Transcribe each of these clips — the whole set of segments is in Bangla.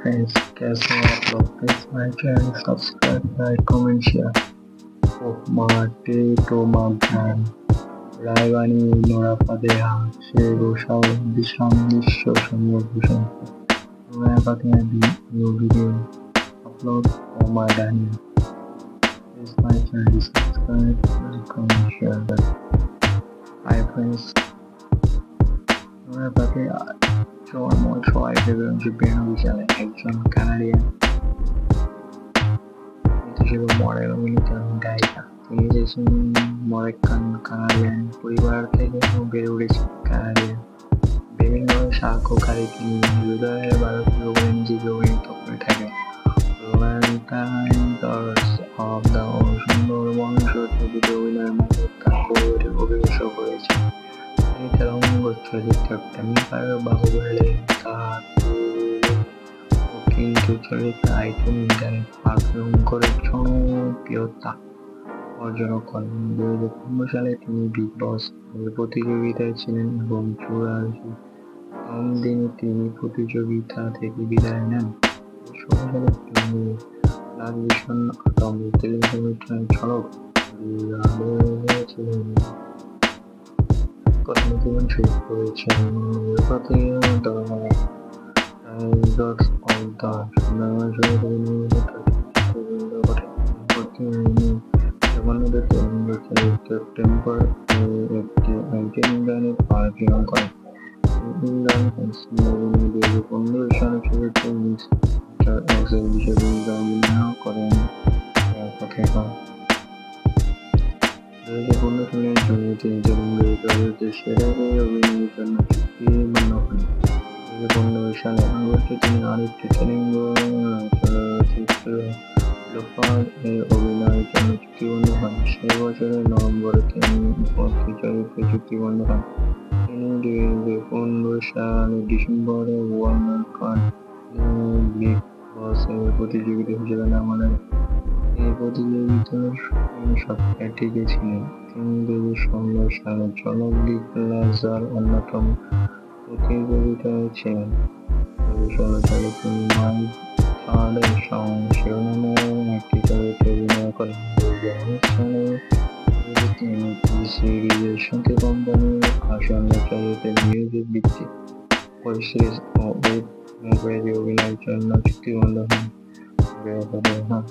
friends, कैसे हैं आप लोग? Please my channel, subscribe, like, comment, share. Mate Tomagan, Raivani Nora Padeha, Shego Bisham Nisho Shamyo. Whenever I new video upload for my Daniel. Please my channel, subscribe, like, comment, share that. Hi friends. More try to be একজন কানাডিয়ান হিসেবে মডেল অভিনেতা গায়িকা। তিনি এসেছেন মরক্কান কানাডিয়ান পরিবার থেকে বেড়ে উঠেছেন কানাডিয়ান বিভিন্ন সাক্ষ্যকারী। তিনি হৃদয়ের ভারতীয় বলে নিজেকে অভিনীত করে থাকেন। ভ্যালেন্টাইনস অফ দ্য সুন্দর বংশোদ্ভূত অভিনয়ের মাধ্যমে তার পরিবারের অভিবেশ করেছেন। তিনি তেলঙ্গ চলচ্চিত্র টেম্পার বাহুবলে কিন্তু চলচ্চিত্র আইটেম গানে পারফর্ম করে জনপ্রিয়তা অর্জন করেন। 2015 সালে তিনি বিগ বস প্রতিযোগিতায় ছিলেন এবং 84তম দিনে তিনি প্রতিযোগিতা থেকে বিদায় নেন। 2016 সালে তিনি লালভিশন আটম টেলিভিশন ঝলক ছিলেন। জীবন শেষ করেছেন Tigers of the টেম্পার একটি আইটেম গানে পারফর্ম করেন। 2015 সালে চলচ্চিত্রে মিস্টার এক্সেল হিসেবে অভিনয় করেন। 2015 সালের জন্য তিনি তেলুগু চলচ্চিত্রে সেরা অভিনয়ের জন্য চুক্তিবদ্ধ হন। 2015 সালে আগস্টে তিনি আরেকটি তেলুগু চলচ্চিত্র লোফার এর অভিনয়ের জন্য চুক্তিবদ্ধ হন। সেই বছরের নভেম্বরে তিনি পরবর্তী চলচ্চিত্রে চুক্তিবদ্ধ হন। তিনি 2015 সালের ডিসেম্বরে ওয়ার্নার কাট বিগ বস এর প্রতিযোগিতা হিসেবে নাম নেন। এই প্রতিযোগিতার সপ্তাহে টিকেছিলেন। তিনি 2016 সালে ঝলক দিখলা-যার অন্যতম প্রতিযোগিতায় ছিলেন। 2016 সালে তিনি মাই থার্ড শিরোনামে একটি চলচ্চিত্রে অভিনয় করেন। 2019 সালে তিনি সিরিজের সাথে কোম্পানির আসন্ন চলচ্চিত্রের মিউজিক ভিত্তিক ওয়েব সিরিজ ও ওয়েব মুভিতে অভিনয়ের জন্য চুক্তিবদ্ধ হন।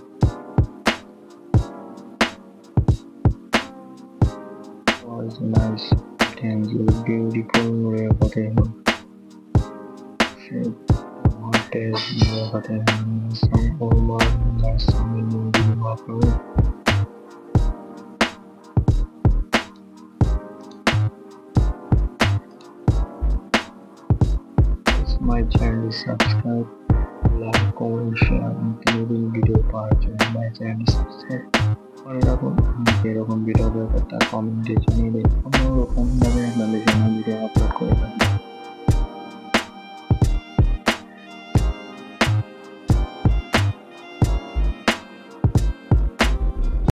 Was nice, thank you, beautiful Rea Pateha. Shape Montes Rea Pateha. Some over that some movie walker. It's my channel, subscribe, like, comment, share, including video part. My channel subscribe. এরকম ভিডিও দরকার তা কমেন্টে জানিয়ে দিন। অন্যরকম ভাবে আপনাদের জন্য ভিডিও আপলোড করে থাকি।